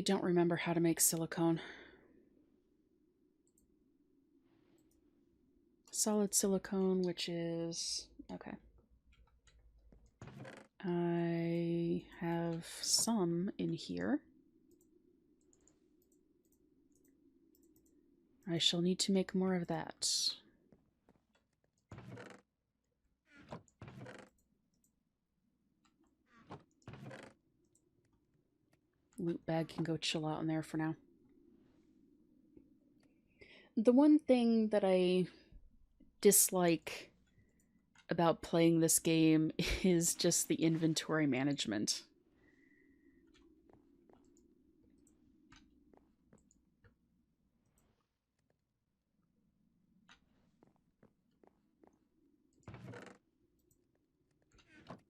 don't remember how to make silicone. Solid silicone, which is... okay. I have some in here. I shall need to make more of that. Loot bag can go chill out in there for now. The one thing that I dislike about playing this game is just the inventory management.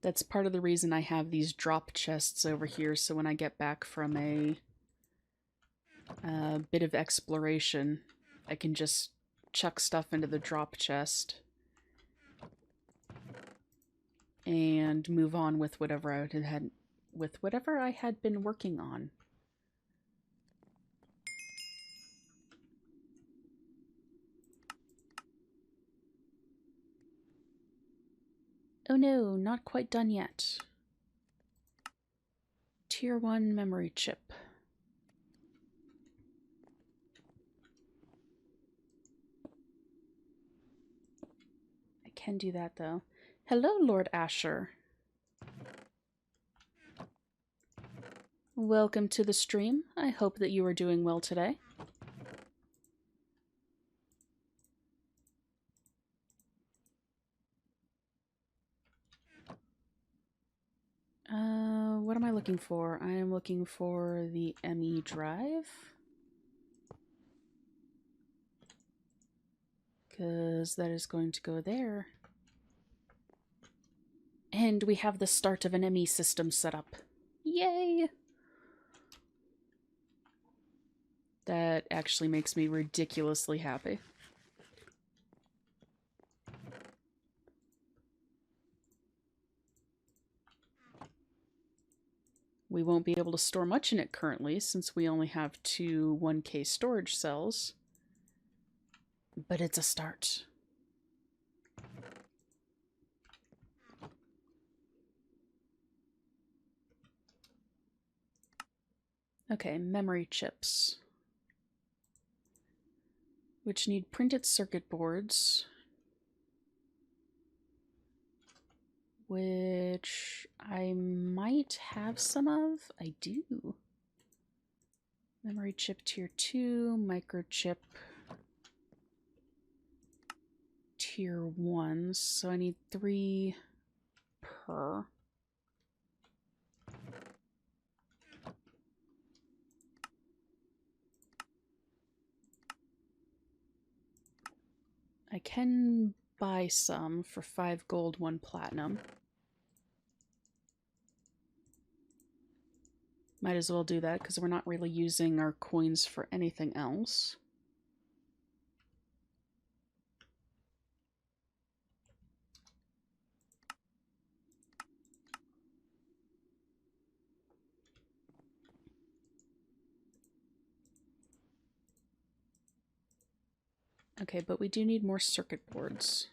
That's part of the reason I have these drop chests over here, so when I get back from a bit of exploration, I can just chuck stuff into the drop chest and move on with whatever I had been working on. Oh no, not quite done yet. Tier 1 memory chip. I can do that though. Hello, Lord Asher. Welcome to the stream. I hope that you are doing well today. What am I looking for? I am looking for the ME drive. Because that is going to go there. And we have the start of an ME system set up. Yay! That actually makes me ridiculously happy. We won't be able to store much in it currently, since we only have two 1K storage cells. But it's a start. Okay, memory chips. Which need printed circuit boards. Which I might have some of. I do. Memory chip tier 2, microchip tier 1. So I need 3 per. I can buy some for 5 gold, 1 platinum. Might as well do that because we're not really using our coins for anything else. Okay, but we do need more circuit boards.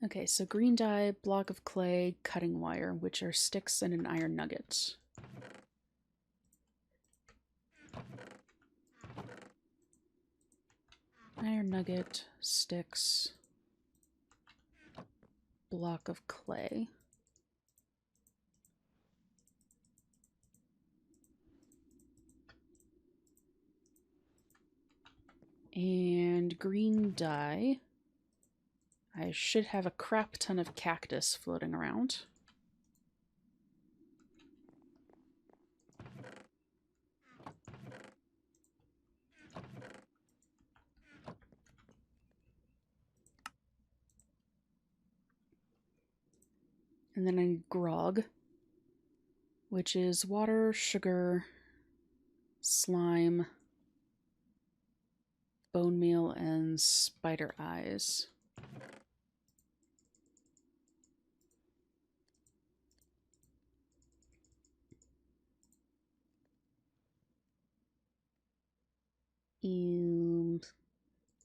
Okay, so green dye, block of clay, cutting wire, which are sticks and an iron nugget. Iron nugget, sticks, block of clay. And green dye. I should have a crap ton of cactus floating around. And then I need grog, which is water, sugar, slime, bone meal, and spider eyes.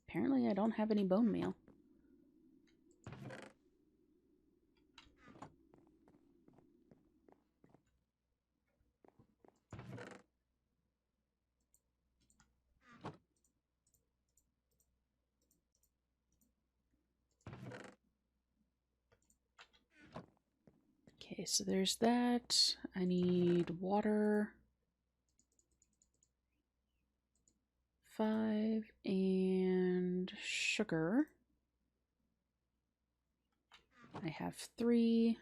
Apparently I don't have any bone meal. Okay, so there's that. I need water. 5 and sugar. I have 3.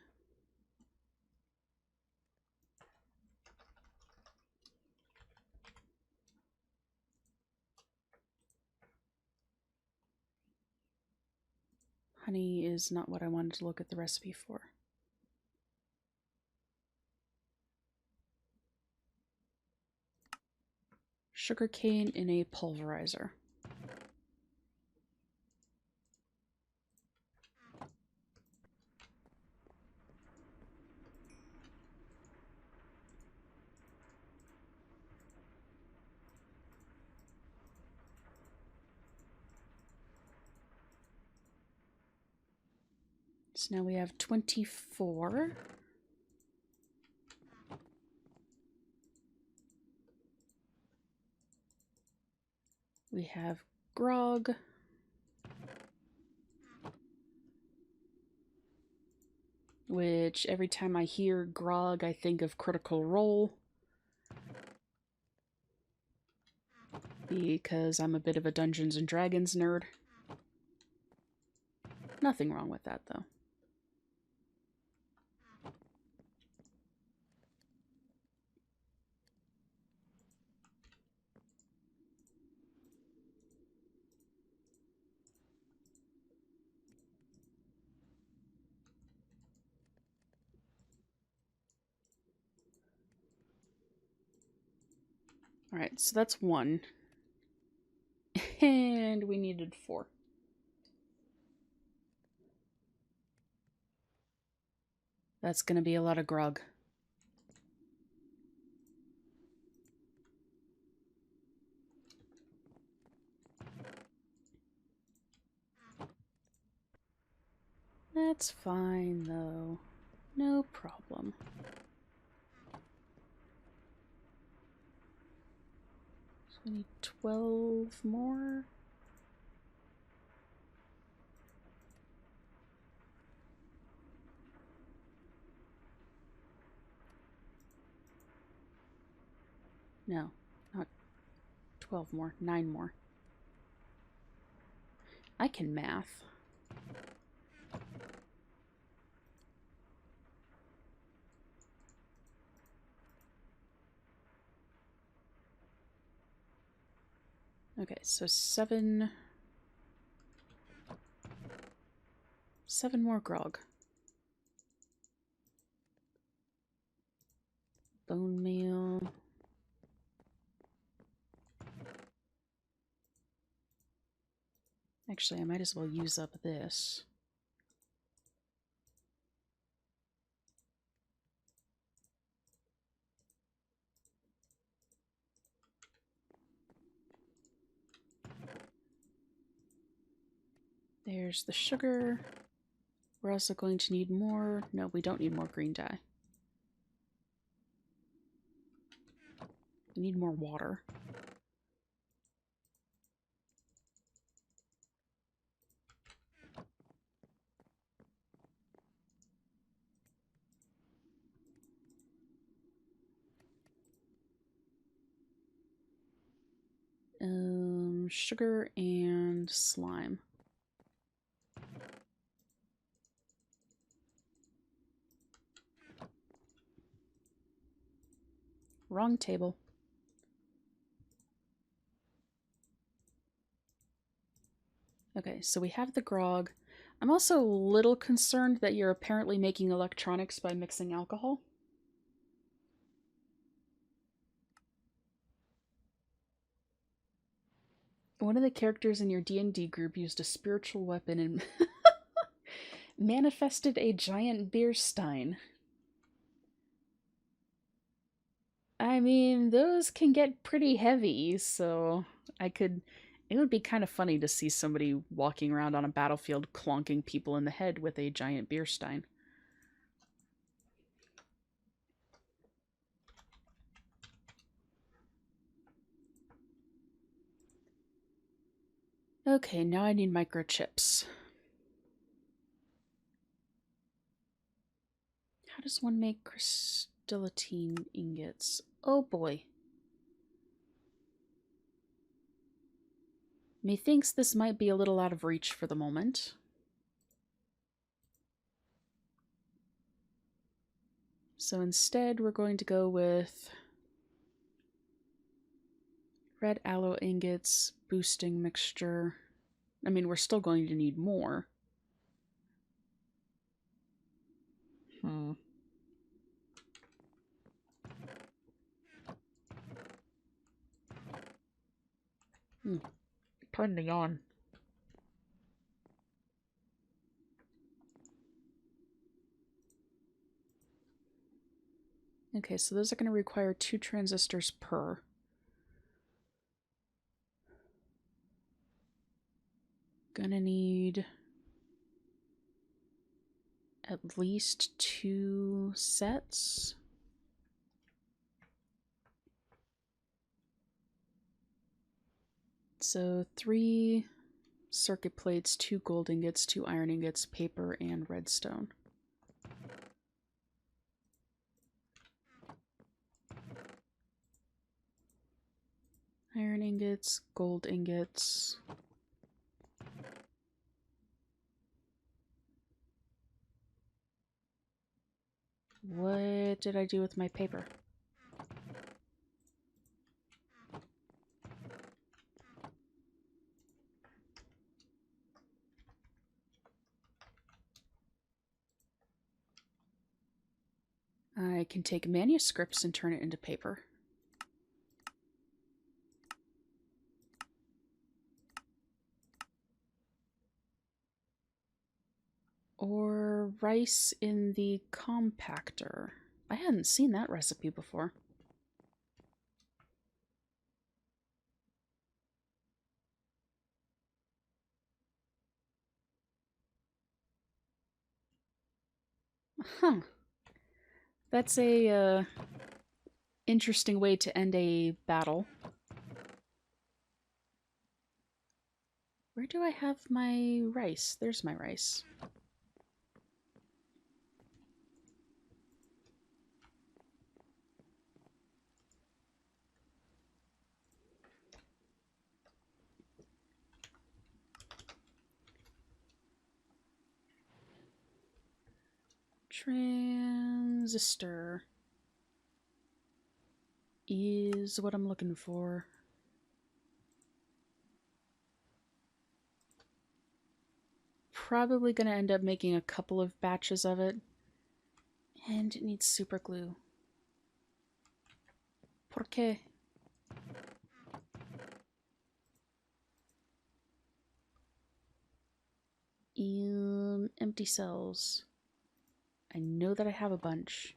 Honey is not what I wanted to look at the recipe for. Sugarcane in a pulverizer. So now we have 24. We have grog. Which every time I hear grog, I think of Critical Role. Because I'm a bit of a Dungeons and Dragons nerd. Nothing wrong with that, though. Alright, so that's 1. And we needed 4. That's gonna be a lot of grog. That's fine, though. No problem. So we need 12 more. No, not 12 more. 9 more. I can math. Okay, so 7 more grog. Bone meal. Actually, I might as well use up this. There's the sugar. We're also going to need more. No, we don't need more green dye. We need more water. Sugar and slime. Wrong table. Okay, so we have the grog. I'm also a little concerned that you're apparently making electronics by mixing alcohol. One of the characters in your D&D group used a spiritual weapon and manifested a giant beer stein. I mean, those can get pretty heavy, so I could. It would be kind of funny to see somebody walking around on a battlefield clonking people in the head with a giant beer stein. Okay, now I need microchips. How does one make crystalline ingots? Oh boy. Methinks this might be a little out of reach for the moment. So instead, we're going to go with red aloe ingots, boosting mixture. I mean, we're still going to need more. Hmm. Pardon the yawn. Okay, so those are going to require 2 transistors per. Gonna need at least 2 sets. So 3 circuit plates, 2 gold ingots, 2 iron ingots, paper, and redstone. Iron ingots, gold ingots. What did I do with my paper? I can take manuscripts and turn it into paper. Or rice in the compactor. I hadn't seen that recipe before. Huh. That's a interesting way to end a battle. Where do I have my rice? There's my rice. Transistor is what I'm looking for. Probably going to end up making a couple of batches of it. And it needs super glue. ¿Por qué? Empty cells. I know that I have a bunch.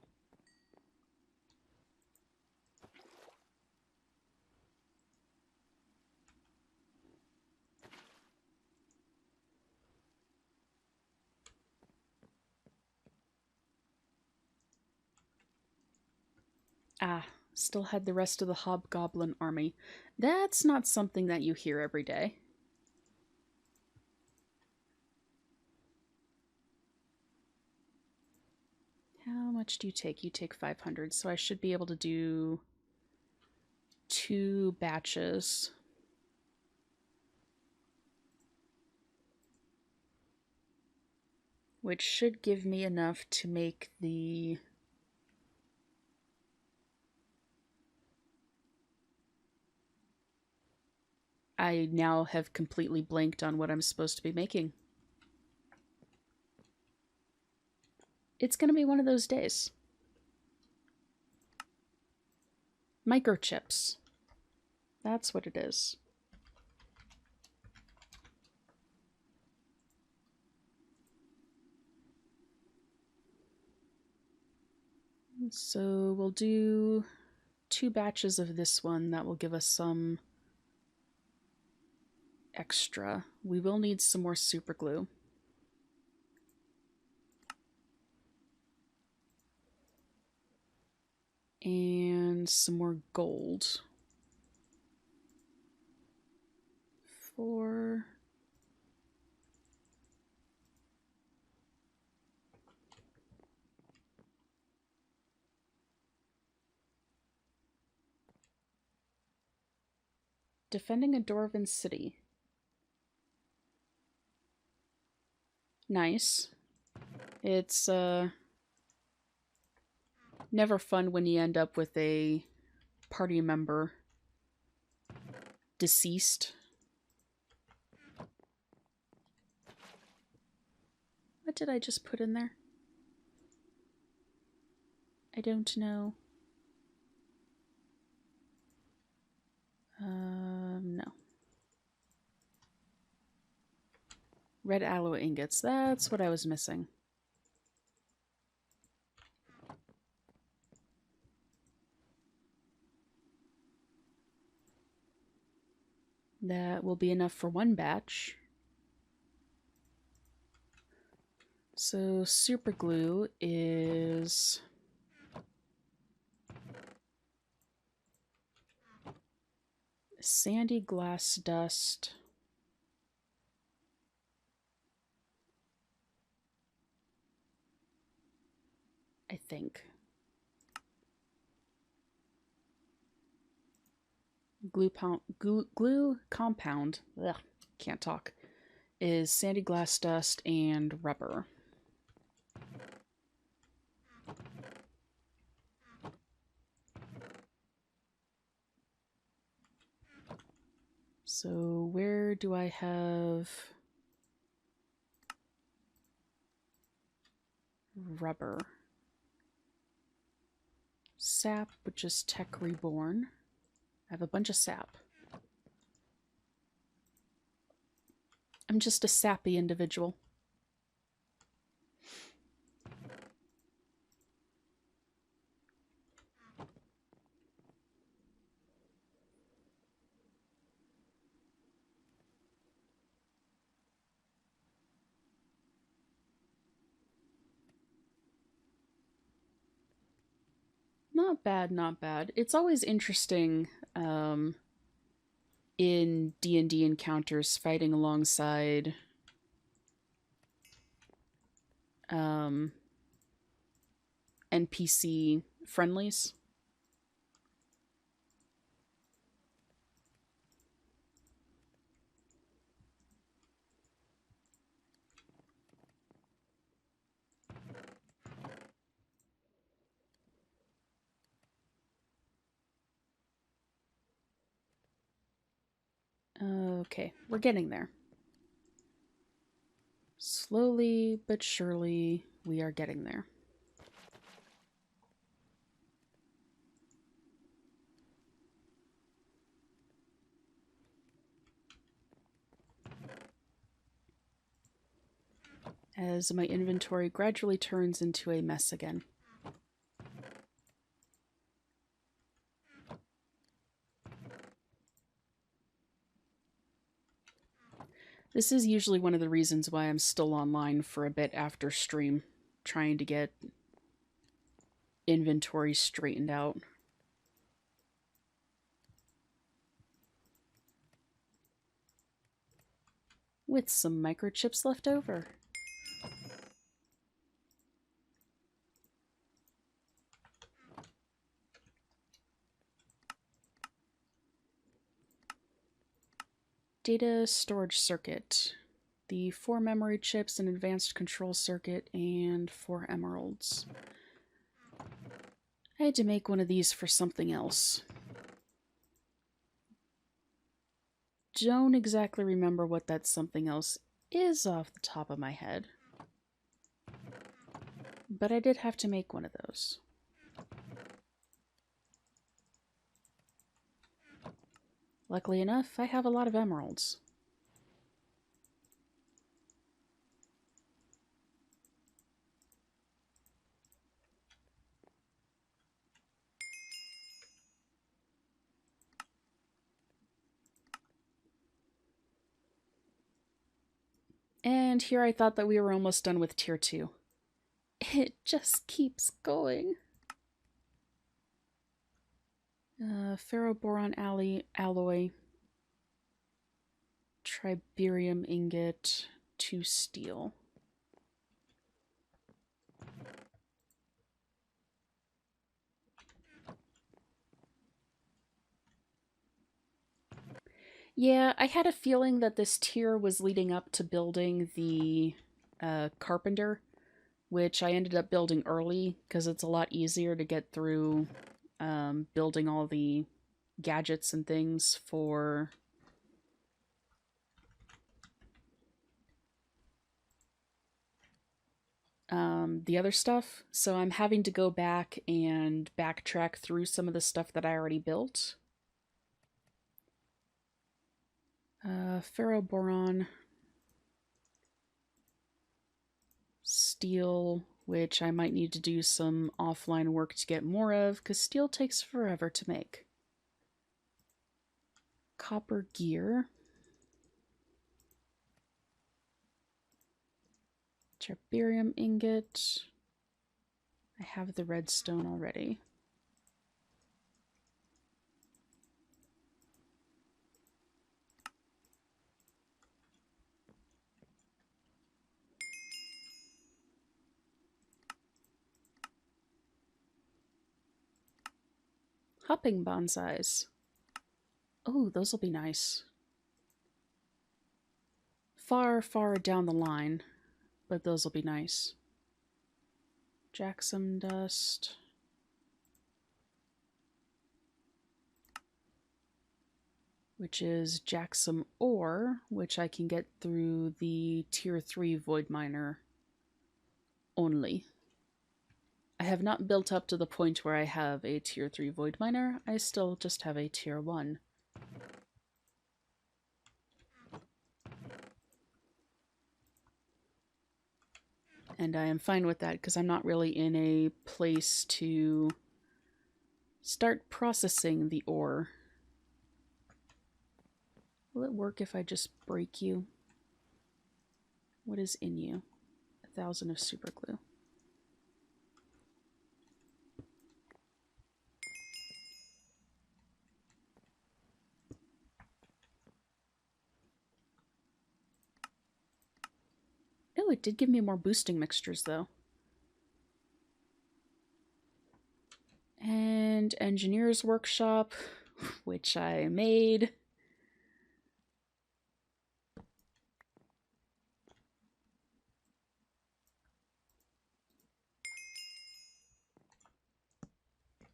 Ah, still had the rest of the hobgoblin army. That's not something that you hear every day. How much do you take? You take 500, so I should be able to do 2 batches. Which should give me enough to make the... I now have completely blanked on what I'm supposed to be making. It's going to be one of those days. Microchips. That's what it is. So we'll do 2 batches of this one. That will give us some extra. We will need some more super glue. And some more gold. 4. Defending a Dwarven city. Nice. It's never fun when you end up with a party member deceased. What did I just put in there? I don't know. No. Red alloy ingots. That's what I was missing. That will be enough for 1 batch. So super glue is sandy glass dust. I think. Glue compound, ugh, can't talk, is sandy glass dust and rubber. So where do I have rubber? Sap, which is Tech Reborn. I have a bunch of sap. I'm just a sappy individual. Not bad, not bad. It's always interesting in D&D encounters fighting alongside NPC friendlies. Okay, we're getting there. Slowly but surely, we are getting there. As my inventory gradually turns into a mess again. This is usually one of the reasons why I'm still online for a bit after stream, trying to get inventory straightened out. With some microchips left over. Data storage circuit. The 4 memory chips, an advanced control circuit, and 4 emeralds. I had to make one of these for something else. Don't exactly remember what that something else is off the top of my head. But I did have to make one of those. Luckily enough, I have a lot of emeralds. And here I thought that we were almost done with tier 2. It just keeps going. Ferroboron alloy, triberium ingot, 2 steel. Yeah, I had a feeling that this tier was leading up to building the carpenter, which I ended up building early because it's a lot easier to get through building all the gadgets and things for the other stuff. So I'm having to go back and backtrack through some of the stuff that I already built. Ferroboron, steel, which I might need to do some offline work to get more of, because steel takes forever to make. Copper gear. Triberium ingot. I have the redstone already. Hopping bonsais. Oh, those will be nice. Far, far down the line, but those will be nice. Jacksam dust. Which is Jacksam ore, which I can get through the tier 3 void miner only. I have not built up to the point where I have a tier 3 void miner. I still just have a tier 1. And I am fine with that because I'm not really in a place to start processing the ore. Will it work if I just break you? What is in you? 1,000 of super glue. Oh, it did give me more boosting mixtures though. And Engineer's Workshop, which I made.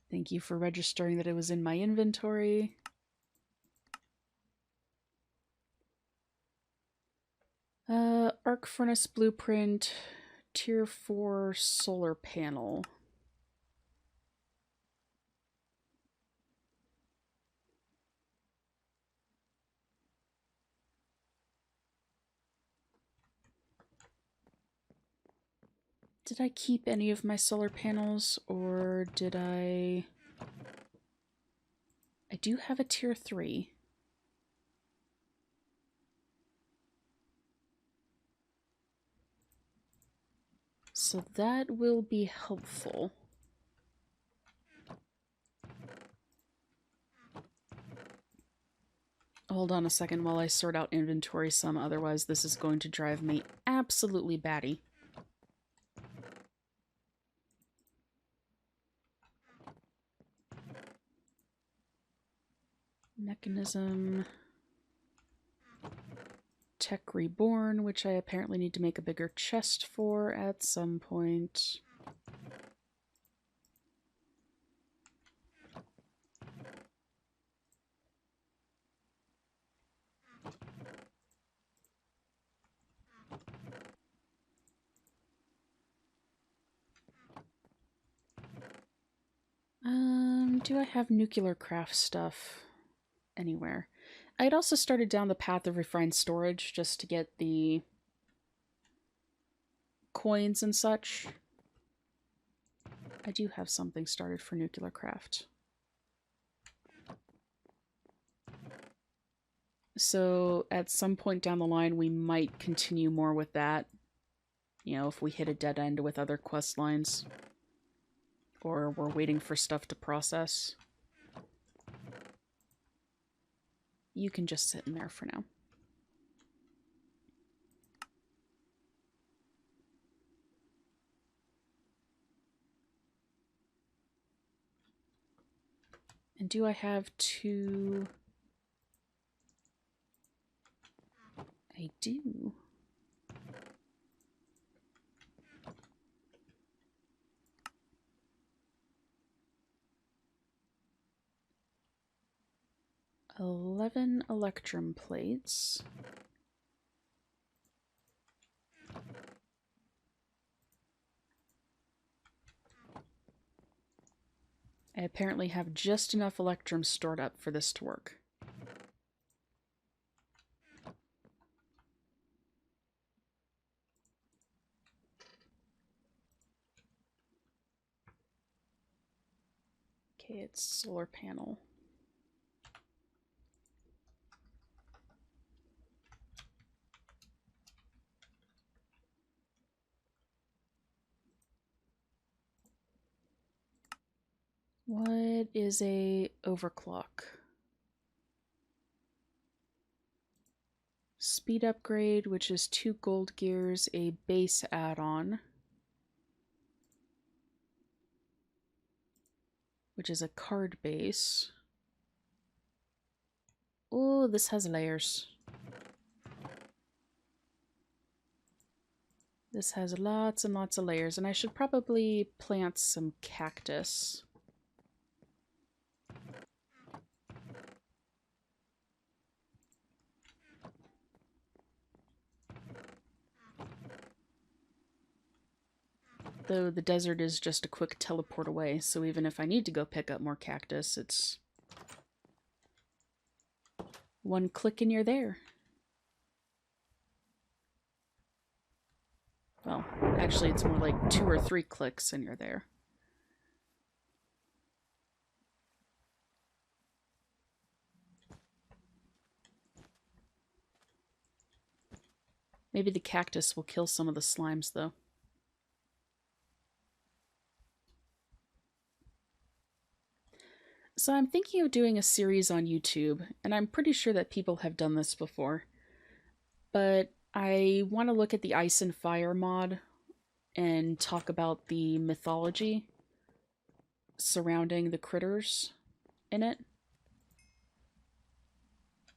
Thank you for registering that it was in my inventory. Arc Furnace Blueprint, Tier 4 solar panel. Did I keep any of my solar panels, or did I... I do have a Tier 3. So that will be helpful. Hold on a second while I sort out inventory some, otherwise this is going to drive me absolutely batty. Mechanism. Tech Reborn, which I apparently need to make a bigger chest for at some point. Do I have nuclear craft stuff anywhere? I'd also started down the path of refined storage just to get the coins and such. I do have something started for nuclear craft. So at some point down the line, we might continue more with that. You know, if we hit a dead end with other quest lines. Or we're waiting for stuff to process. You can just sit in there for now. And do I have two? I do. $11 electrum plates. I apparently have just enough electrum stored up for this to work. Okay, it's solar panel. What is a overclock? Speed upgrade, which is 2 gold gears, a base add-on, which is a card base. Oh, this has layers. This has lots and lots of layers, and I should probably plant some cactus. Though the desert is just a quick teleport away, so even if I need to go pick up more cactus, it's one click and you're there. Well, actually it's more like 2 or 3 clicks and you're there. Maybe the cactus will kill some of the slimes, though. So I'm thinking of doing a series on YouTube, and I'm pretty sure that people have done this before. But I want to look at the Ice and Fire mod and talk about the mythology surrounding the critters in it.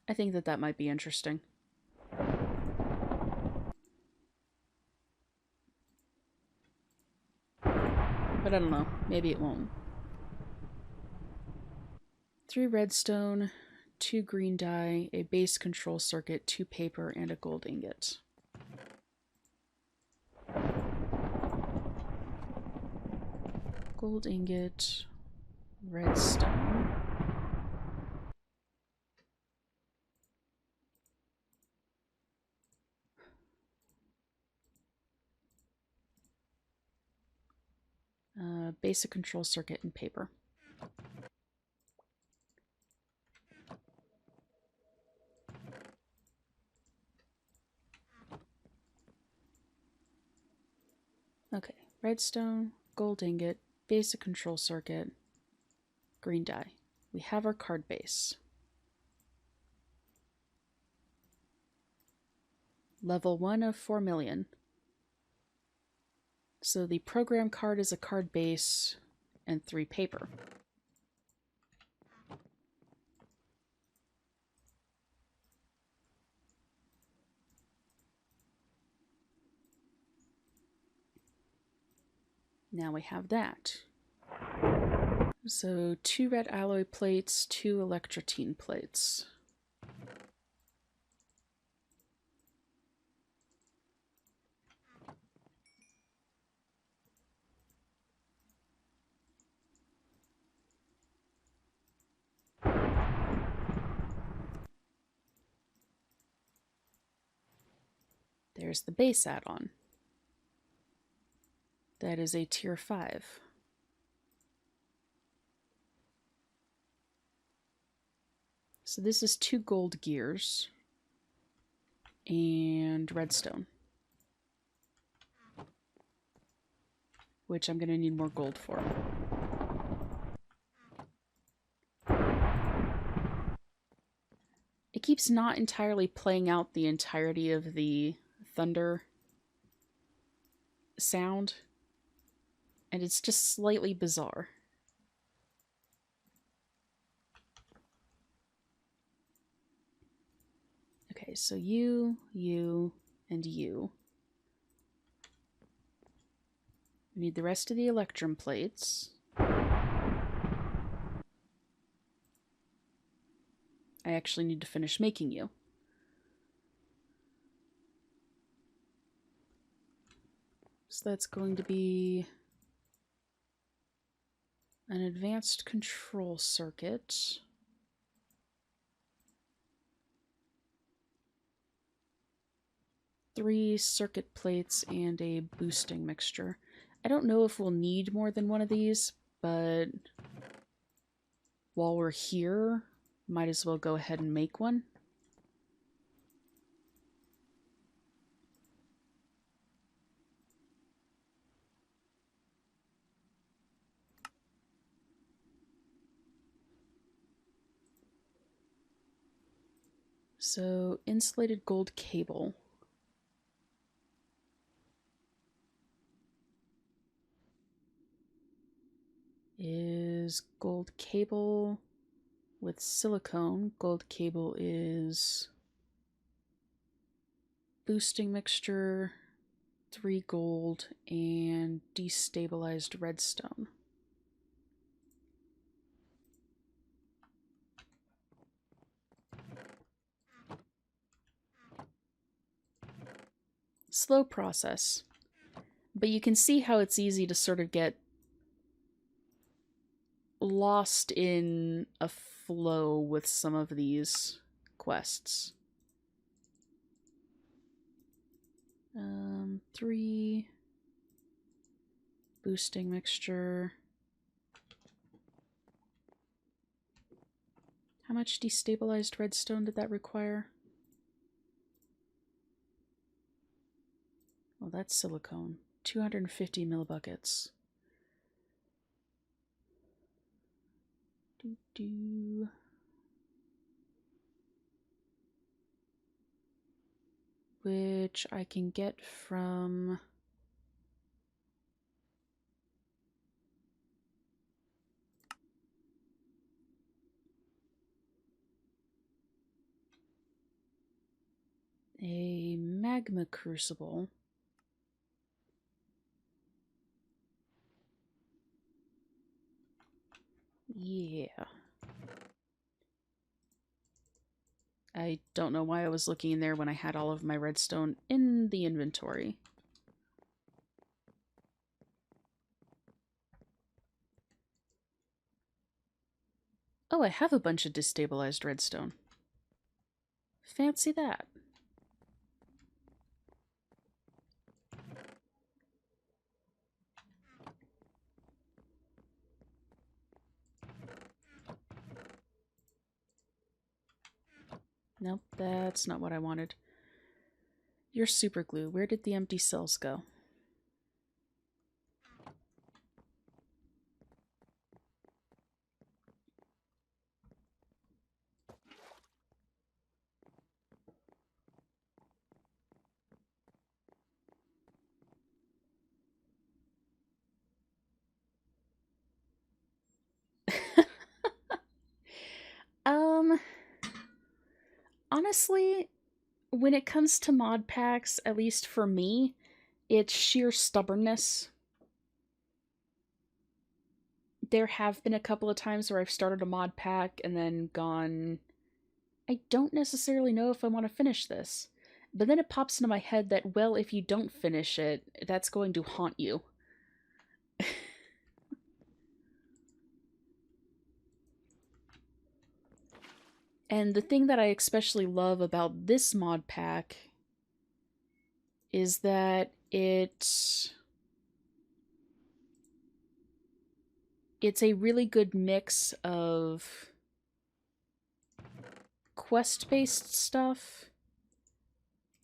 I think that that might be interesting. But I don't know. Maybe it won't. 3 redstone, 2 green dye, a base control circuit, 2 paper, and a gold ingot. Gold ingot, redstone. Basic control circuit and paper. Okay, redstone, gold ingot, basic control circuit, green dye. We have our card base. Level 1 of 4 million. So the program card is a card base and 3 paper. Now we have that. So 2 red alloy plates, 2 electrotine plates. There's the base add-on. That is a tier 5. So this is 2 gold gears and redstone, which I'm going to need more gold for. It keeps not entirely playing out the entirety of the thunder sound, and it's just slightly bizarre. Okay, so you, and you. We need the rest of the electrum plates. I actually need to finish making you. So that's going to be an advanced control circuit. Three circuit plates and a boosting mixture. I don't know if we'll need more than one of these, but while we're here, might as well go ahead and make one. So, insulated gold cable. Is gold cable with silicone. Gold cable is boosting mixture, 3 gold, and destabilized redstone. Slow process. But you can see how it's easy to sort of get lost in a flow with some of these quests. 3 boosting mixture. How much destabilized redstone did that require? Well, that's silicone. 250 millibuckets. Which I can get from a magma crucible. Yeah. I don't know why I was looking in there when I had all of my redstone in the inventory. Oh, I have a bunch of destabilized redstone. Fancy that. Nope, that's not what I wanted. Your super glue. Where did the empty cells go? Um, honestly, when it comes to mod packs, at least for me, it's sheer stubbornness. There have been a couple of times where I've started a mod pack and then gone, I don't necessarily know if I want to finish this. But then it pops into my head that, well, if you don't finish it, that's going to haunt you. And the thing that I especially love about this mod pack is that it's a really good mix of quest-based stuff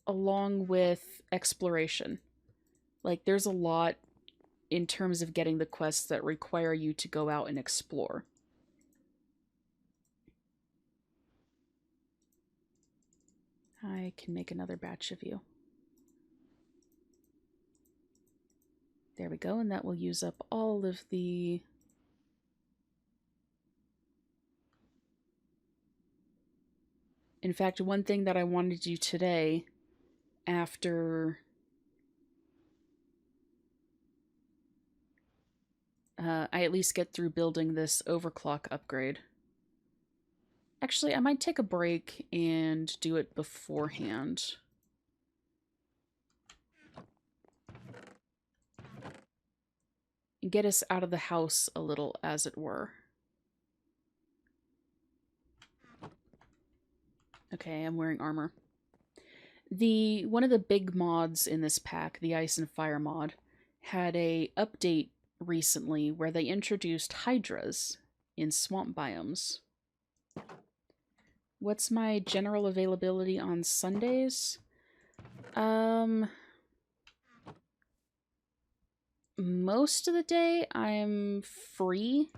along with exploration. Like, there's a lot in terms of getting the quests that require you to go out and explore. I can make another batch of you. There we go, and that will use up all of the... In fact, one thing that I wanted to do today, after I at least get through building this overclock upgrade. Actually, I might take a break and do it beforehand. And get us out of the house a little, as it were. Okay, I'm wearing armor. One of the big mods in this pack, the Ice and Fire mod, had a update recently where they introduced hydras in swamp biomes. What's my general availability on Sundays? Most of the day I'm free.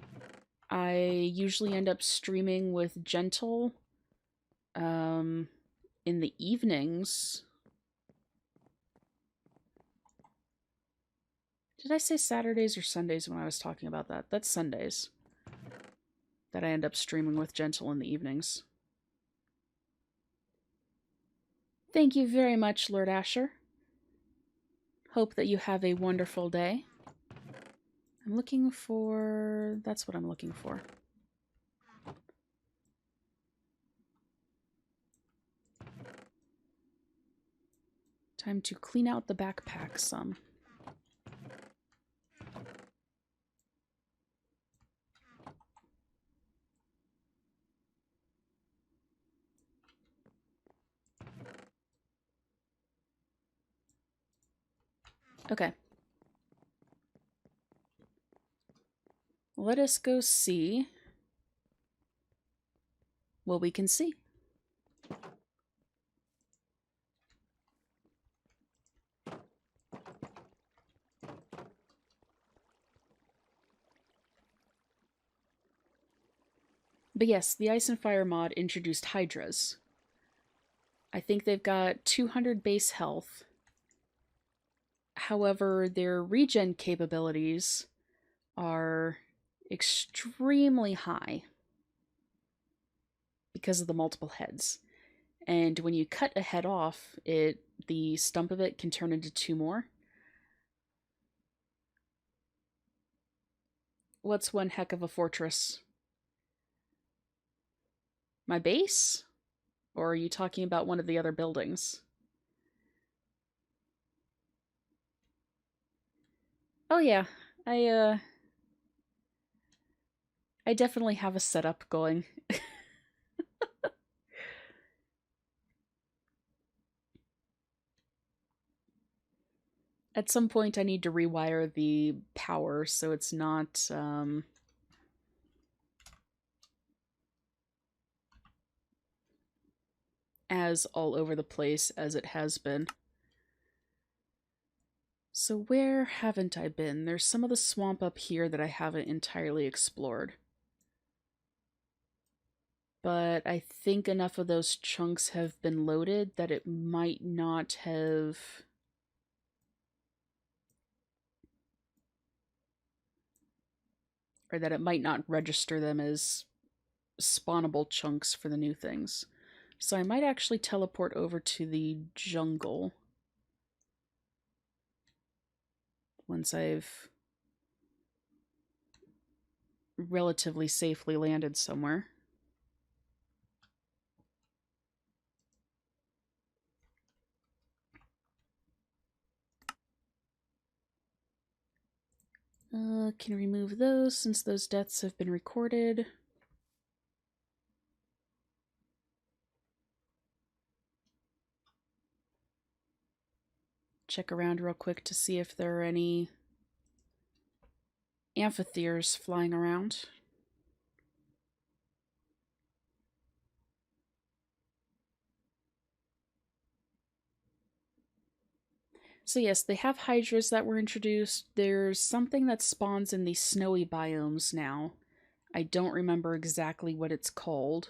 I usually end up streaming with Gentle in the evenings. Did I say Saturdays or Sundays when I was talking about that? That's Sundays. That I end up streaming with Gentle in the evenings. Thank you very much, Lord Asher. Hope that you have a wonderful day. I'm looking for... That's what I'm looking for. Time to clean out the backpack some. Okay. Let us go see what we can see. But yes, the Ice and Fire mod introduced hydras. I think they've got 200 base health. However, their regen capabilities are extremely high because of the multiple heads. And when you cut a head off, the stump of it can turn into 2 more. What's one heck of a fortress? My base? Or are you talking about one of the other buildings? Oh yeah, I definitely have a setup going. At some point I need to rewire the power so it's not as all over the place as it has been. So where haven't I been? There's some of the swamp up here that I haven't entirely explored. But I think enough of those chunks have been loaded that it might not have... or that it might not register them as spawnable chunks for the new things. So I might actually teleport over to the jungle once I've relatively safely landed somewhere. Can remove those since those deaths have been recorded. Check around real quick to see if there are any amphitheaters flying around. So yes, they have hydras that were introduced. There's something that spawns in the snowy biomes now. I don't remember exactly what it's called.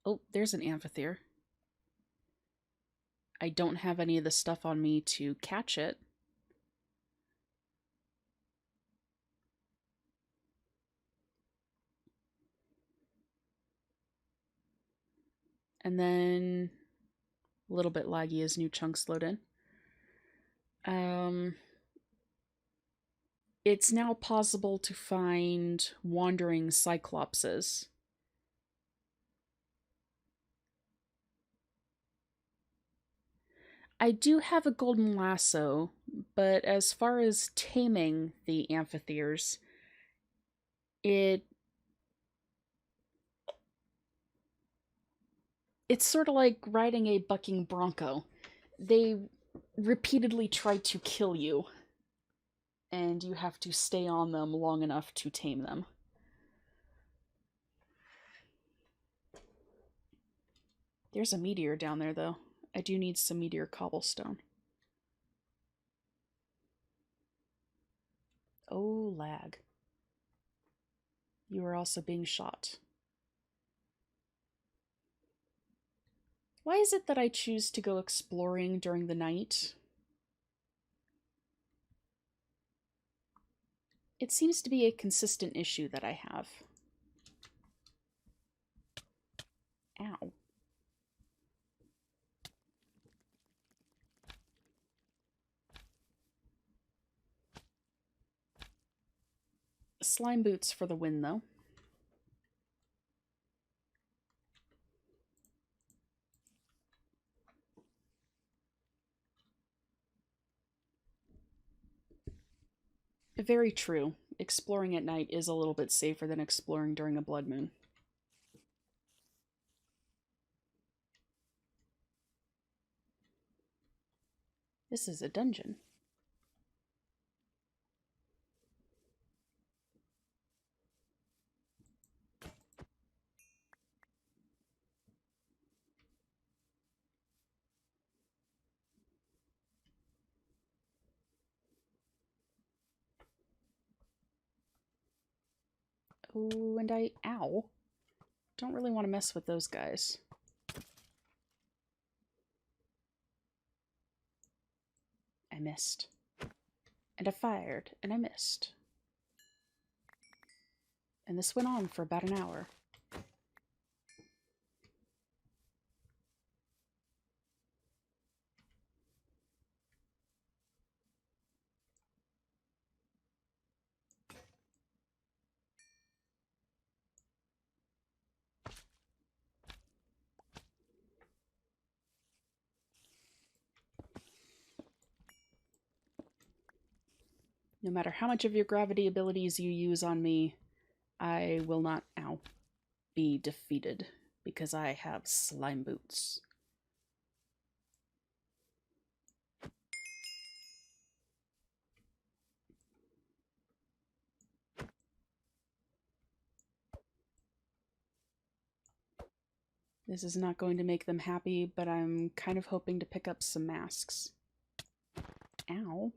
Oh, there's an amphitheater. I don't have any of the stuff on me to catch it. And then a little bit laggy as new chunks load in. It's now possible to find wandering cyclopses. I do have a golden lasso, but as far as taming the amphitheaters, it it's sort of like riding a bucking bronco. They repeatedly try to kill you, and you have to stay on them long enough to tame them. There's a meteor down there, though. I do need some meteor cobblestone. Oh, lag. You are also being shot. Why is it that I choose to go exploring during the night? It seems to be a consistent issue that I have. Ow. Slime boots for the win, though. Very true. Exploring at night is a little bit safer than exploring during a blood moon. This is a dungeon. Oh, and ow. Don't really want to mess with those guys. I missed. And I fired, and I missed. And this went on for about an hour. No matter how much of your gravity abilities you use on me, I will not, be defeated because I have slime boots. This is not going to make them happy, but I'm kind of hoping to pick up some masks. Ow.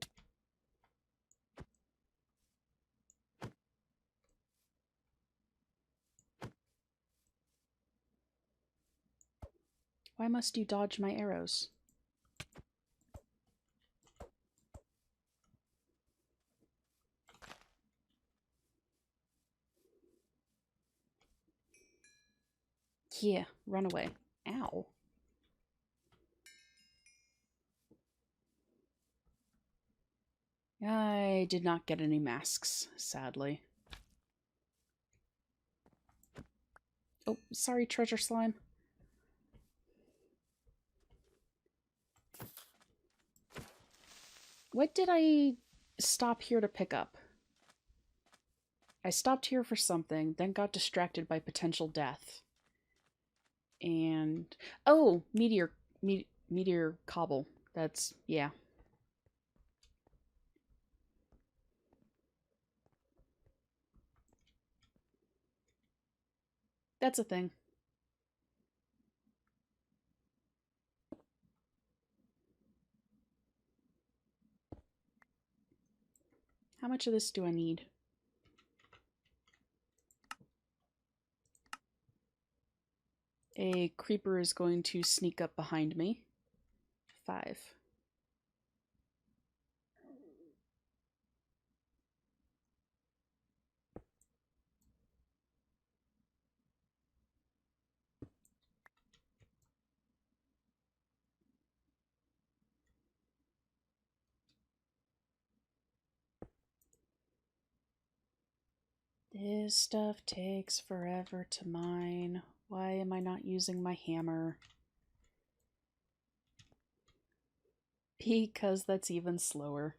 Why must you dodge my arrows? Yeah, run away. Ow. I did not get any masks, sadly. Oh, sorry, treasure slime. What did I stop here to pick up? I stopped here for something, then got distracted by potential death. And... oh, meteor cobble. That's... yeah. That's a thing. How much of this do I need? A creeper is going to sneak up behind me. 5. This stuff takes forever to mine. Why am I not using my hammer? Because that's even slower.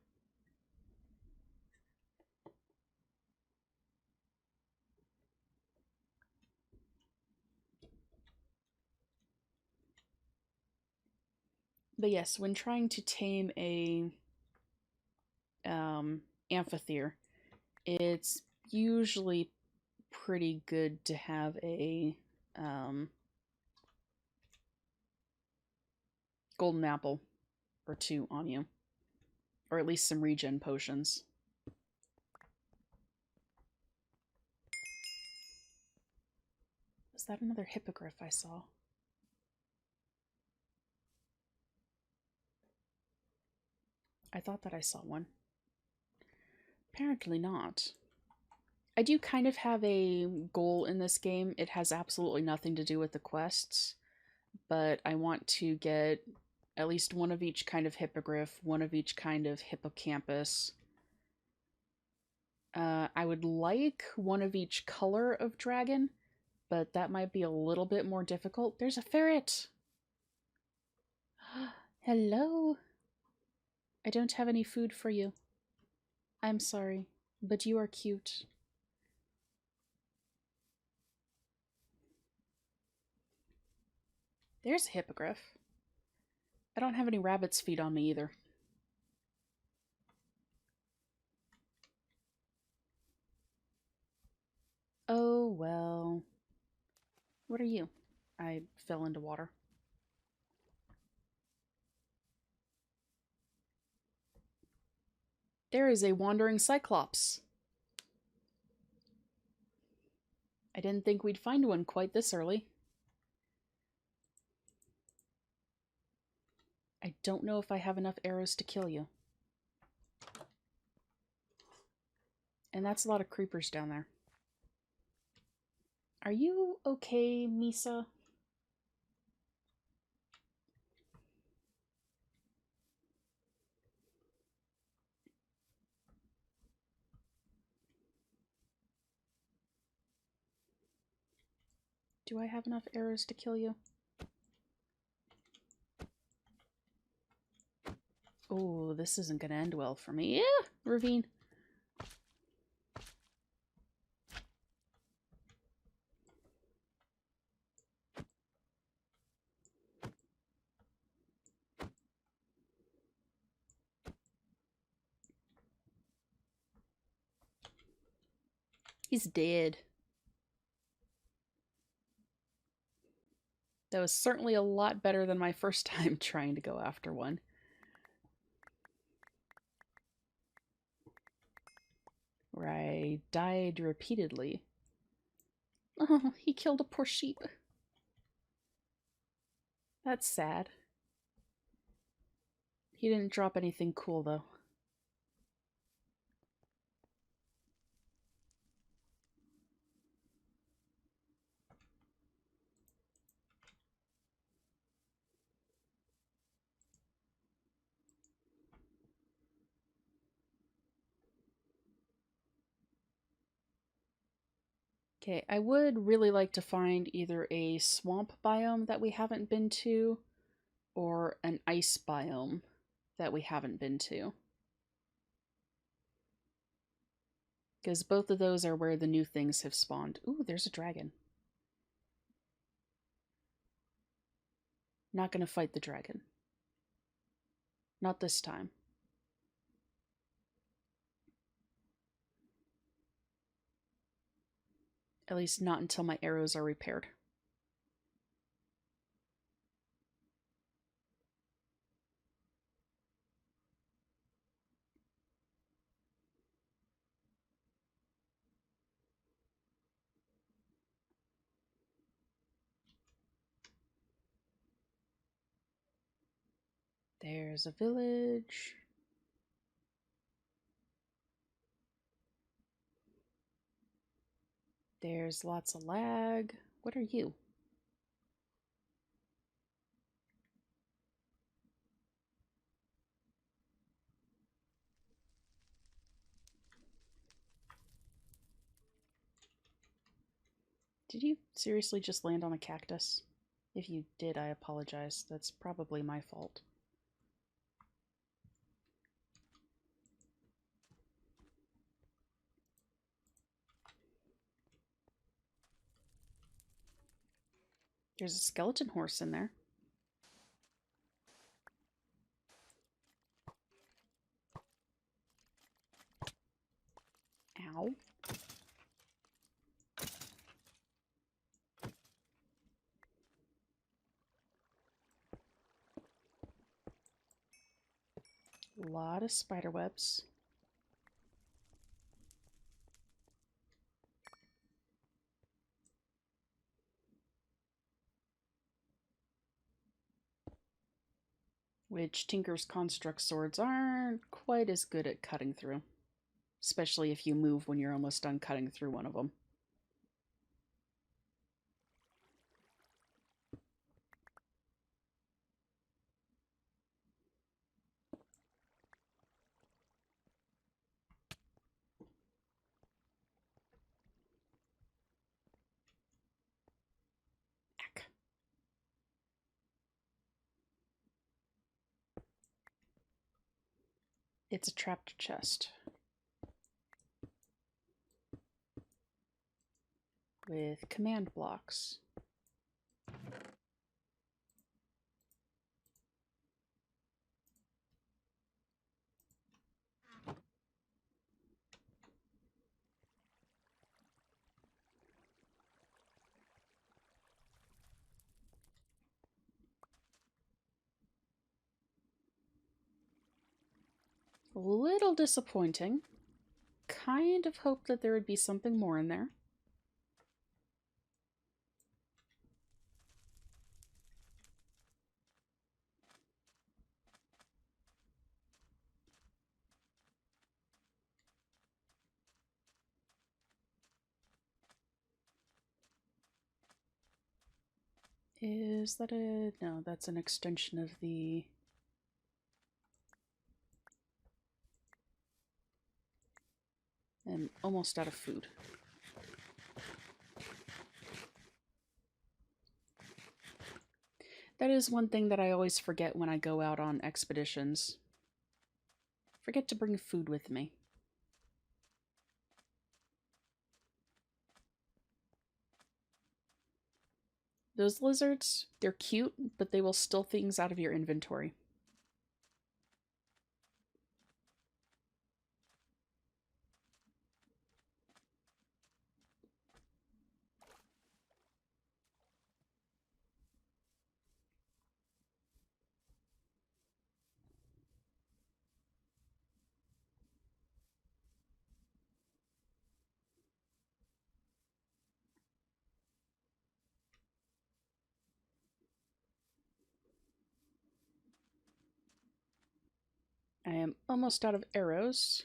But yes, when trying to tame a amphitheater, it's usually pretty good to have a golden apple or 2 on you, or at least some regen potions. Was that another hippogriff I saw? I thought that I saw one. Apparently not. I do kind of have a goal in this game. It has absolutely nothing to do with the quests, but I want to get at least one of each kind of hippogriff, one of each kind of hippocampus. I would like one of each color of dragon, but that might be a little bit more difficult. There's a ferret! Hello? I don't have any food for you. I'm sorry, but you are cute. There's a hippogriff. I don't have any rabbit's feet on me either. Oh, well. What are you? I fell into water. There is a wandering cyclops. I didn't think we'd find one quite this early. I don't know if I have enough arrows to kill you. And that's a lot of creepers down there. Are you okay, Misa? Do I have enough arrows to kill you? Oh, this isn't going to end well for me. Yeah, ravine. He's dead. That was certainly a lot better than my first time trying to go after one. Where I died repeatedly. Oh, he killed a poor sheep. That's sad. He didn't drop anything cool, though. Okay, I would really like to find either a swamp biome that we haven't been to, or an ice biome that we haven't been to. Because both of those are where the new things have spawned. Ooh, there's a dragon. Not gonna fight the dragon. Not this time. At least not until my arrows are repaired. There's a village. There's lots of lag. What are you? Did you seriously just land on a cactus? If you did, I apologize. That's probably my fault. There's a skeleton horse in there. Ow. A lot of spider webs. Which Tinker's construct swords aren't quite as good at cutting through. Especially if you move when you're almost done cutting through one of them. Ack. It's a trapped chest. With command blocks. A little disappointing. Kind of hoped that there would be something more in there. Is that a... No, that's an extension of the... I'm almost out of food. That is one thing that I always forget when I go out on expeditions. Forget to bring food with me. Those lizards, they're cute, but they will steal things out of your inventory. I am almost out of arrows.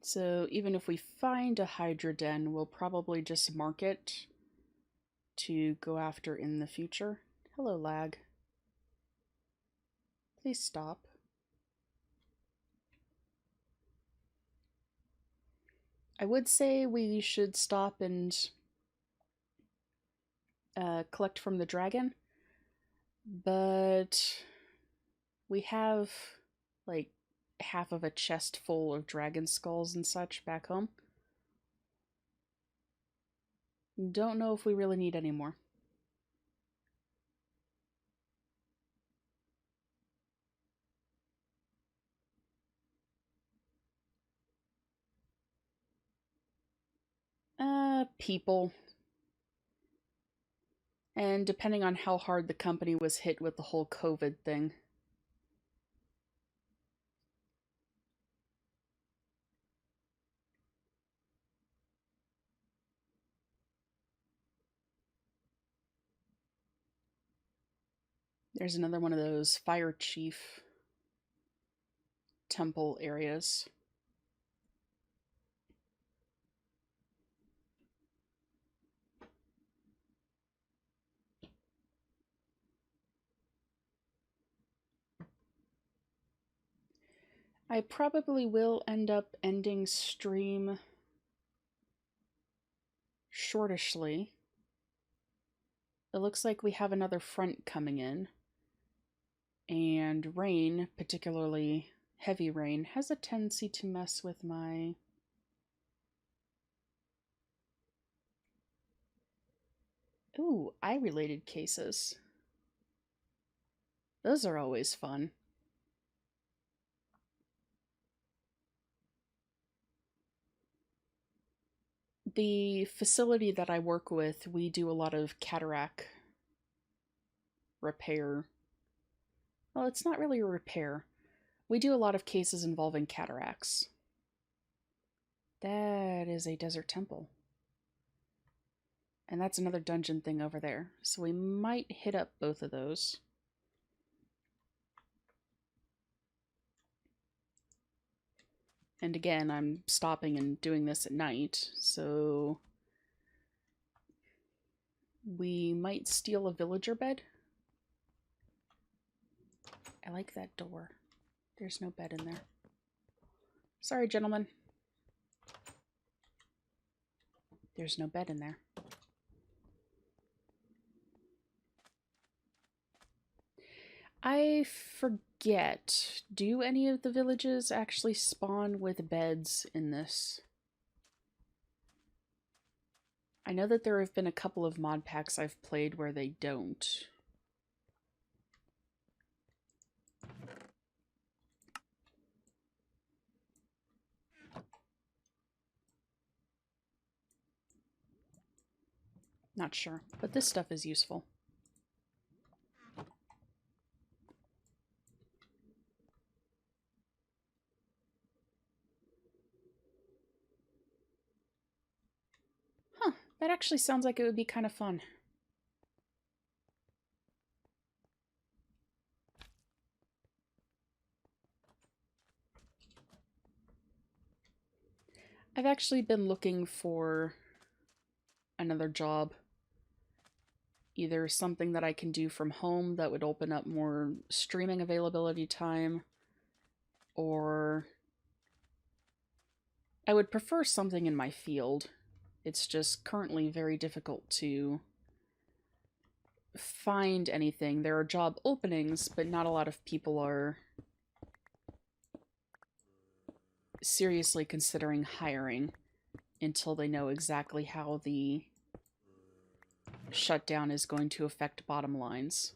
So even if we find a Hydra den, we'll probably just mark it to go after in the future. Hello, lag. Please stop. I would say we should stop and collect from the dragon, but we have like half of a chest full of dragon skulls and such back home. Don't know if we really need any more. People. And depending on how hard the company was hit with the whole COVID thing. There's another one of those fire chief temple areas. I probably will end up ending stream shortishly. It looks like we have another front coming in. And rain, particularly heavy rain, has a tendency to mess with my... Ooh, eye-related cases. Those are always fun. The facility that I work with, we do a lot of cataract repair. Well, it's not really a repair. We do a lot of cases involving cataracts. That is a desert temple. And that's another dungeon thing over there. So we might hit up both of those. And again, I'm stopping and doing this at night, so we might steal a villager bed. I like that door. There's no bed in there. Sorry, gentlemen. There's no bed in there. I forget. Do any of the villages actually spawn with beds in this? I know that there have been a couple of mod packs I've played where they don't. Not sure, but this stuff is useful. Huh, that actually sounds like it would be kind of fun. I've actually been looking for another job. Either something that I can do from home that would open up more streaming availability time, or I would prefer something in my field. It's just currently very difficult to find anything. There are job openings, but not a lot of people are seriously considering hiring until they know exactly how the shutdown is going to affect bottom lines.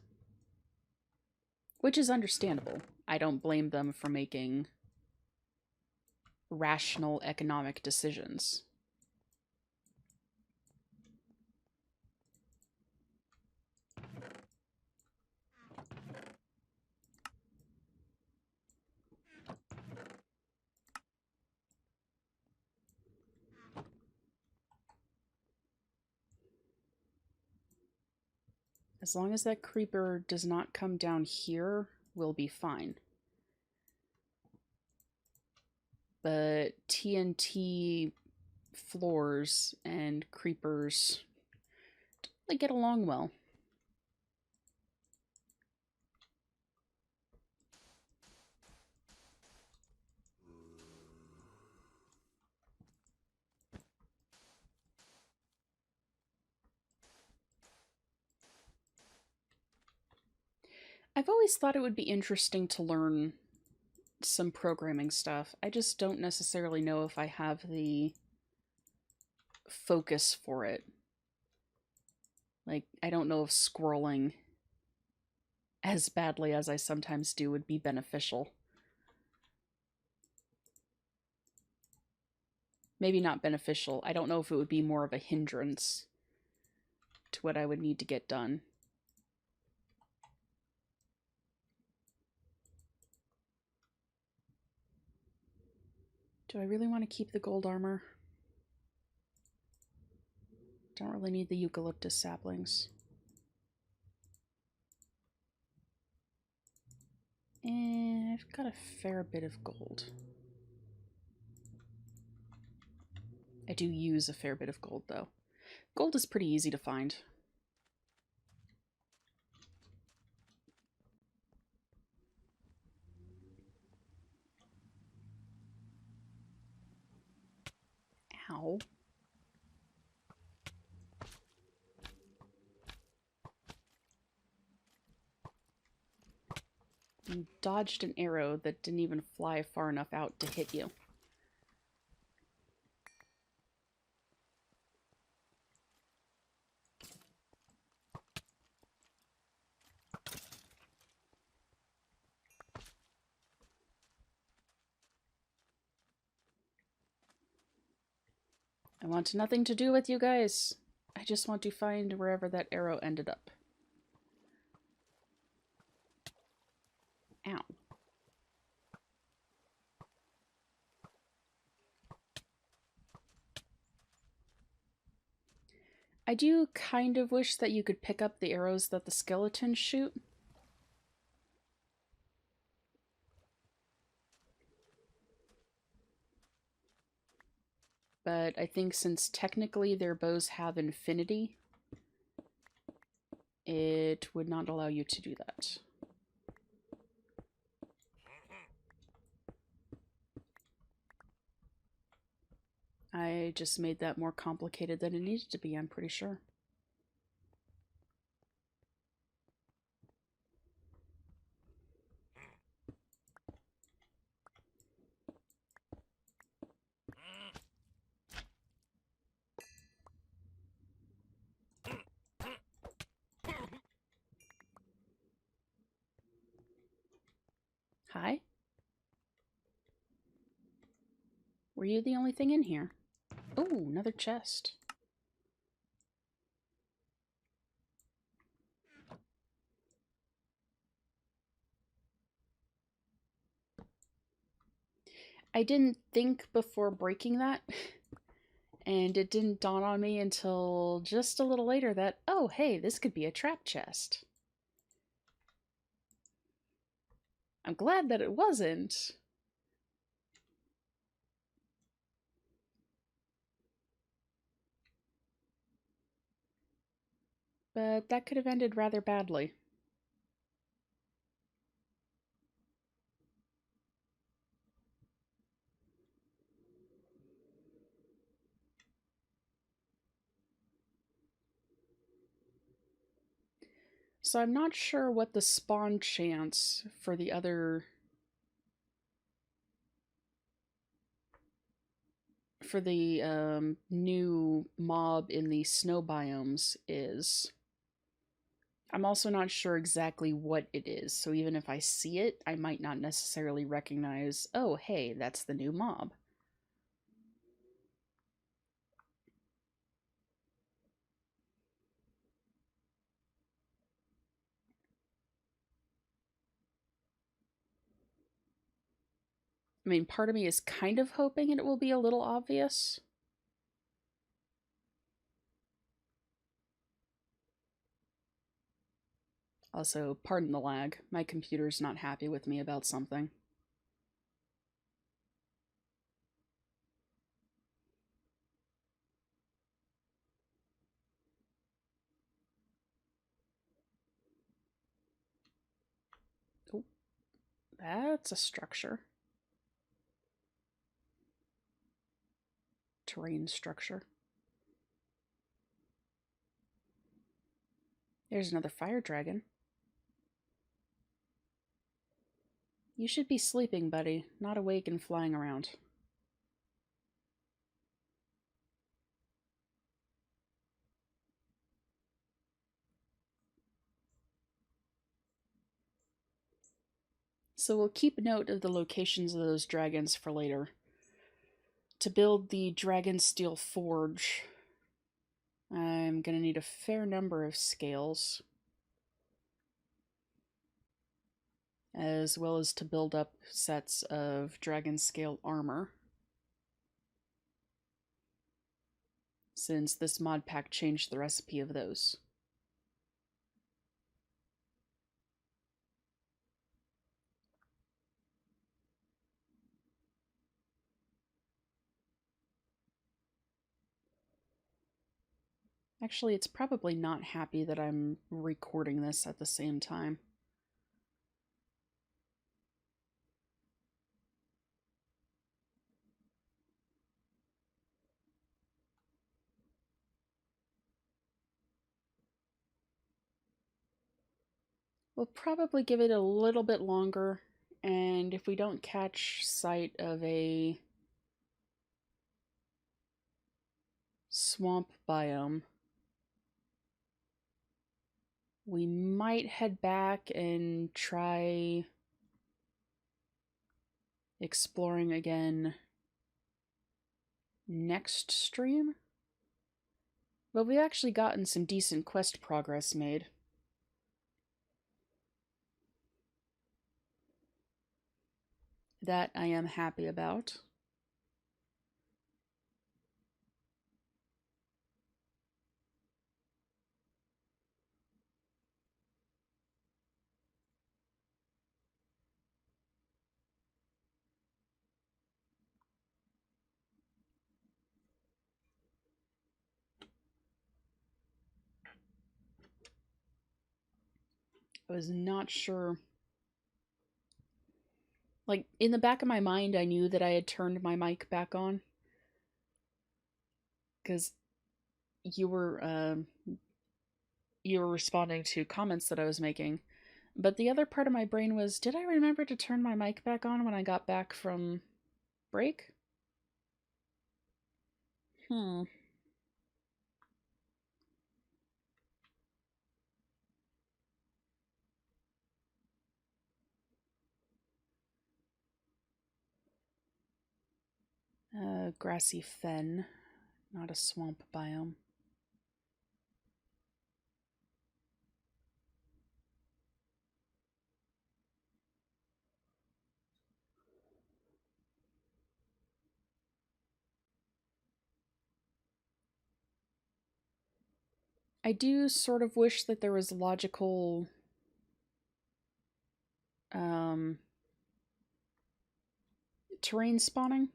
Which is understandable. I don't blame them for making rational economic decisions. As long as that creeper does not come down here, we'll be fine. But TNT floors and creepers don't really get along well. I've always thought it would be interesting to learn some programming stuff. I just don't necessarily know if I have the focus for it. Like, I don't know if scrolling as badly as I sometimes do would be beneficial. Maybe not beneficial. I don't know if it would be more of a hindrance to what I would need to get done. Do I really want to keep the gold armor? Don't really need the eucalyptus saplings. And I've got a fair bit of gold. I do use a fair bit of gold, though. Gold is pretty easy to find. Ow. You dodged an arrow that didn't even fly far enough out to hit you. I want nothing to do with you guys. I just want to find wherever that arrow ended up. Ow. I do kind of wish that you could pick up the arrows that the skeletons shoot. But I think since technically their bows have infinity, it would not allow you to do that. I just made that more complicated than it needed to be, I'm pretty sure. Hi? Were you the only thing in here? Oh, another chest. I didn't think before breaking that, and it didn't dawn on me until just a little later that, oh, hey, this could be a trap chest. I'm glad that it wasn't. But that could have ended rather badly. So I'm not sure what the spawn chance for the other... for the new mob in the snow biomes is. I'm also not sure exactly what it is, so even if I see it, I might not necessarily recognize, oh, hey, that's the new mob. I mean, part of me is kind of hoping it will be a little obvious. Also, pardon the lag. My computer's not happy with me about something. Oh, that's a structure. Terrain structure. There's another fire dragon. You should be sleeping, buddy, not awake and flying around. So we'll keep note of the locations of those dragons for later. To build the dragon steel forge, I'm going to need a fair number of scales, as well as to build up sets of dragon scale armor, since this mod pack changed the recipe of those. Actually, it's probably not happy that I'm recording this at the same time. We'll probably give it a little bit longer, and if we don't catch sight of a swamp biome, we might head back and try exploring again next stream. But we've actually gotten some decent quest progress made. That I am happy about. I was not sure. Like, in the back of my mind, I knew that I had turned my mic back on. Because you were, you were responding to comments that I was making. But the other part of my brain was, did I remember to turn my mic back on when I got back from break? Hmm. Grassy fen, not a swamp biome. I do sort of wish that there was logical um, terrain spawning.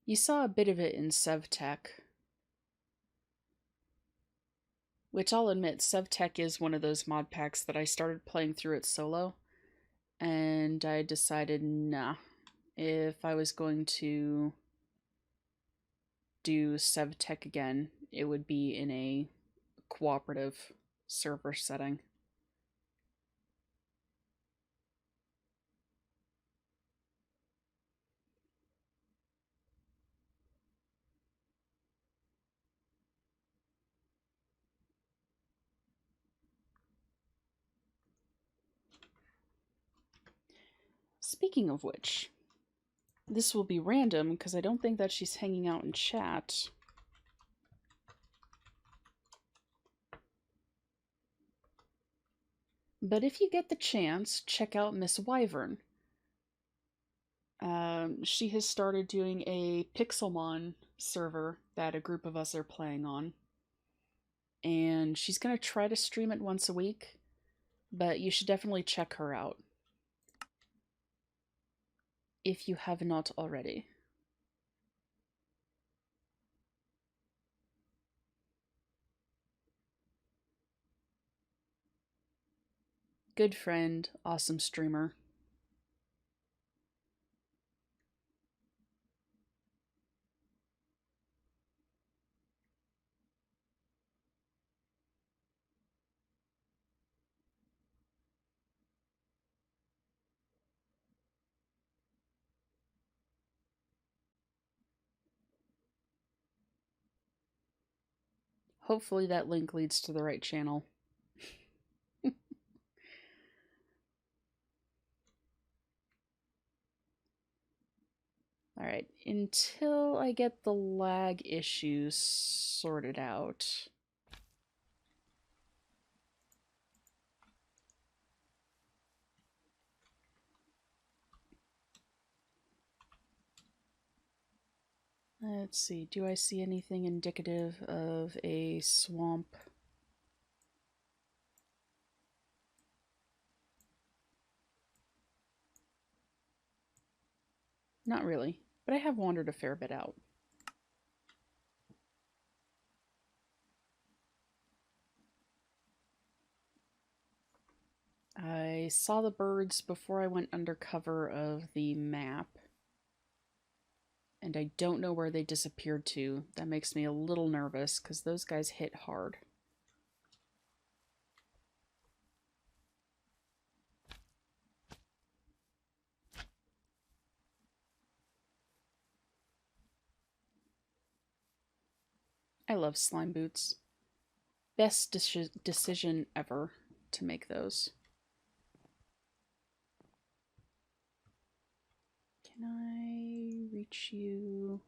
You saw a bit of it in SevTech, which I'll admit, SevTech is one of those mod packs that I started playing through it solo, and I decided, nah, if I was going to do SevTech again, it would be in a cooperative server setting. Speaking of which, this will be random because I don't think that she's hanging out in chat. But if you get the chance, check out Miss Wyvern. She has started doing a Pixelmon server that a group of us are playing on. And she's going to try to stream it once a week, but you should definitely check her out if you have not already. Good friend, awesome streamer. Hopefully that link leads to the right channel. Alright, until I get the lag issues sorted out. Let's see, do I see anything indicative of a swamp? Not really, but I have wandered a fair bit out. I saw the birds before I went under cover of the map, and I don't know where they disappeared to. That makes me a little nervous because those guys hit hard. I love slime boots. Best decision ever to make those. Can I reach you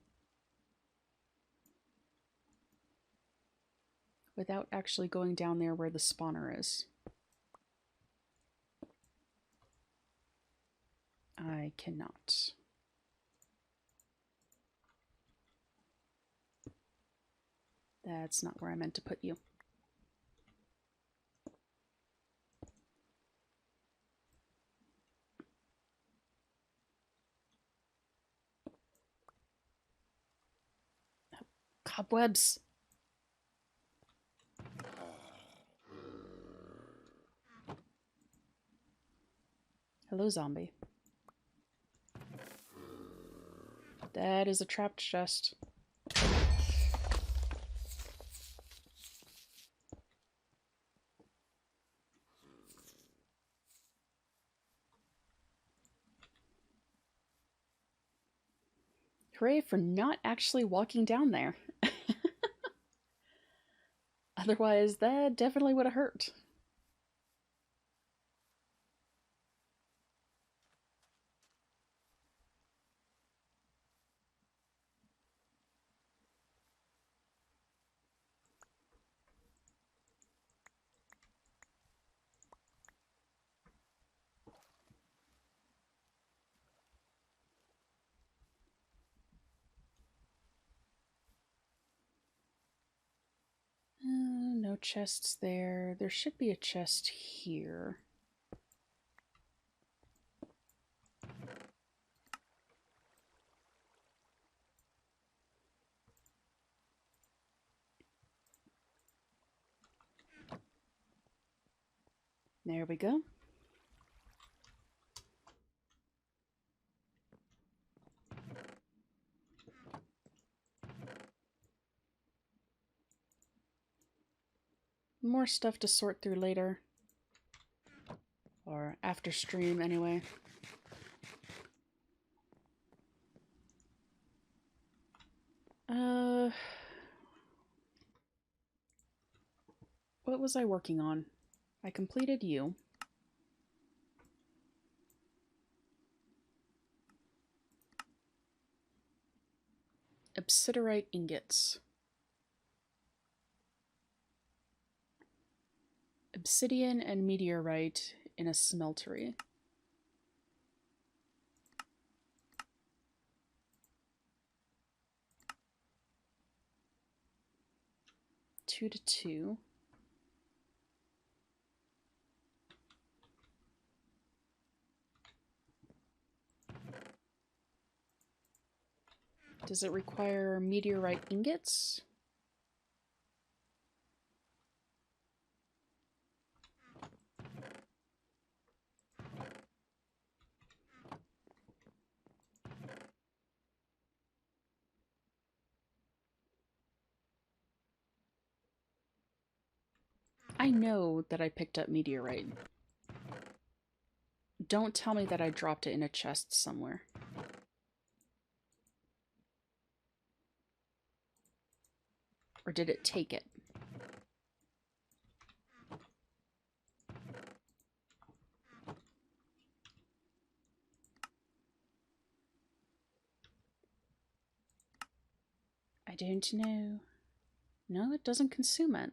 without actually going down there where the spawner is? I cannot. That's not where I meant to put you. Cobwebs. Hello, zombie. That is a trapped chest. Hooray for not actually walking down there. Otherwise, that definitely would have hurt. No chests there. There should be a chest here. There we go. More stuff to sort through later. Or after stream, anyway. What was I working on? I completed you. Obsidianite ingots. Obsidian and meteorite in a smeltery. 2 to 2. Does it require meteorite ingots? I know that I picked up meteorite. Don't tell me that I dropped it in a chest somewhere. Or did it take it? I don't know. No, it doesn't consume it.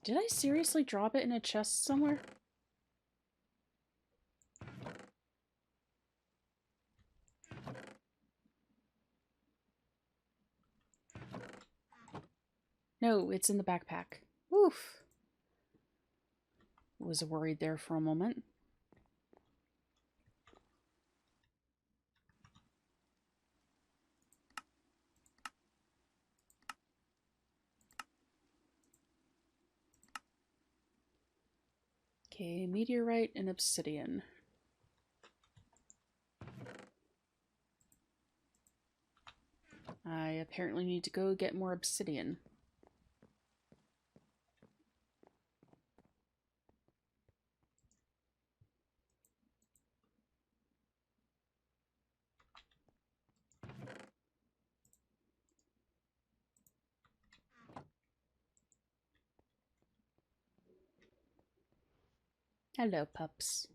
Did I seriously drop it in a chest somewhere? No, it's in the backpack. Oof. Was worried there for a moment. Okay, meteorite and obsidian. I apparently need to go get more obsidian. Hello, pups.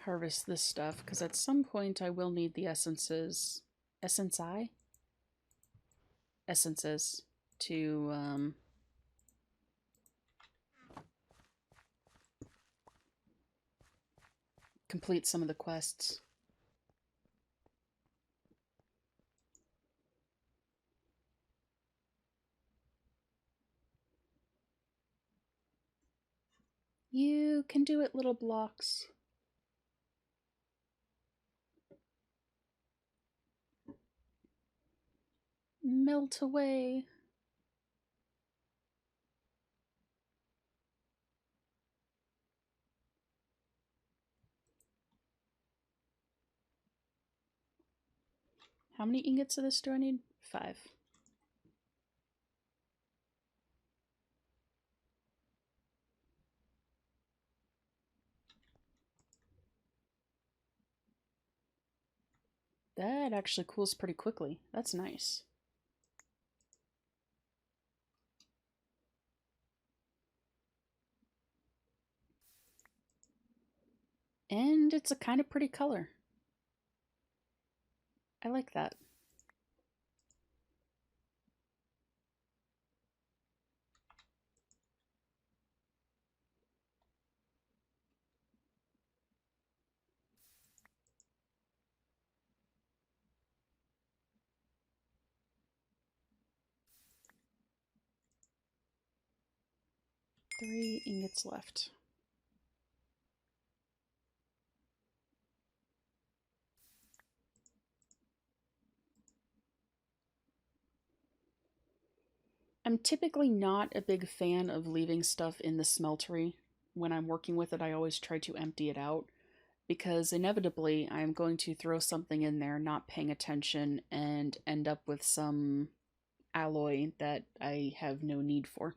Harvest this stuff, because at some point I will need the essences. Essences to complete some of the quests. You can do it, little blocks. Melt away. How many ingots of this do I need? 5. That actually cools pretty quickly. That's nice. And it's a kind of pretty color. I like that. Three ingots left. I'm typically not a big fan of leaving stuff in the smeltery. When I'm working with it, I always try to empty it out because inevitably I'm going to throw something in there, not paying attention, and end up with some alloy that I have no need for.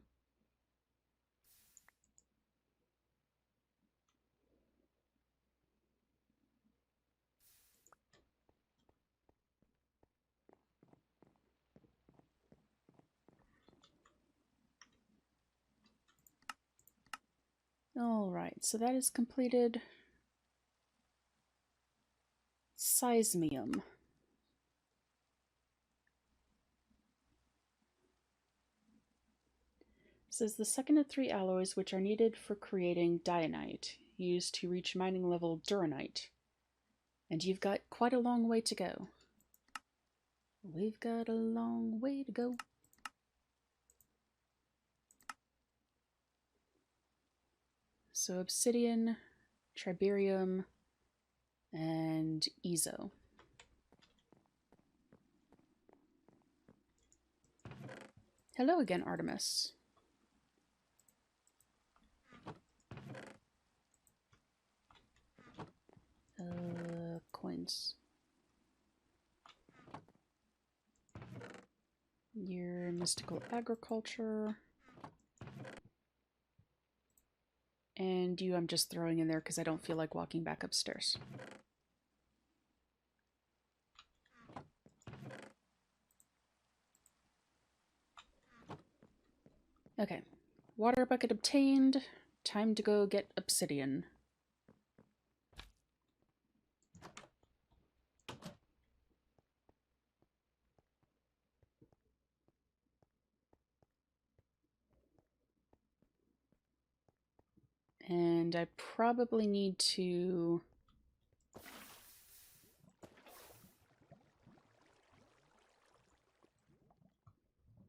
Alright, so that is completed. Seismium. Says the second of 3 alloys which are needed for creating dianite, used to reach mining level duranite. And you've got quite a long way to go. We've got a long way to go. So obsidian, triberium, and ezo. Hello again, Artemis. Coins. Your mystical agriculture. And you I'm just throwing in there because I don't feel like walking back upstairs. Okay. Water bucket obtained. Time to go get obsidian. And I probably need to...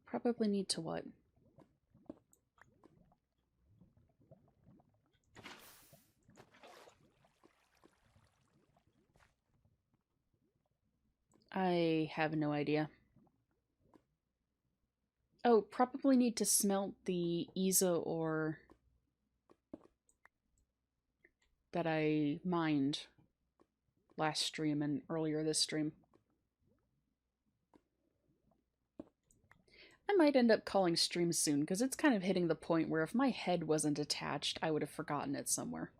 Probably need to what? I have no idea. Oh, probably need to smelt the Isa ore that I mined last stream and earlier this stream. I might end up calling stream soon, because it's kind of hitting the point where if my head wasn't attached, I would have forgotten it somewhere.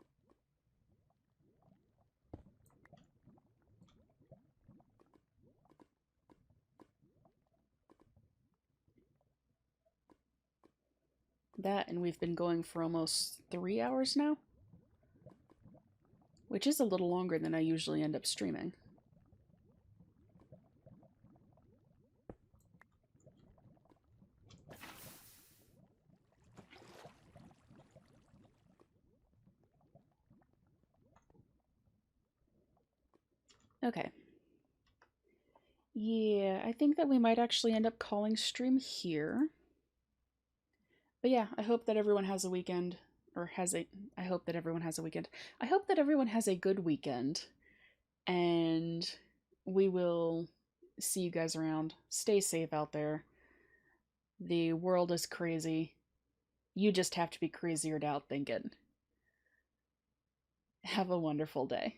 That, and we've been going for almost 3 hours now, which is a little longer than I usually end up streaming. Okay. Yeah, I think that we might actually end up calling stream here. But yeah, I hope that everyone has a weekend, or has a, I hope that everyone has a weekend. I hope that everyone has a good weekend, and we will see you guys around. Stay safe out there. The world is crazy. You just have to be crazier to outthink it. Have a wonderful day.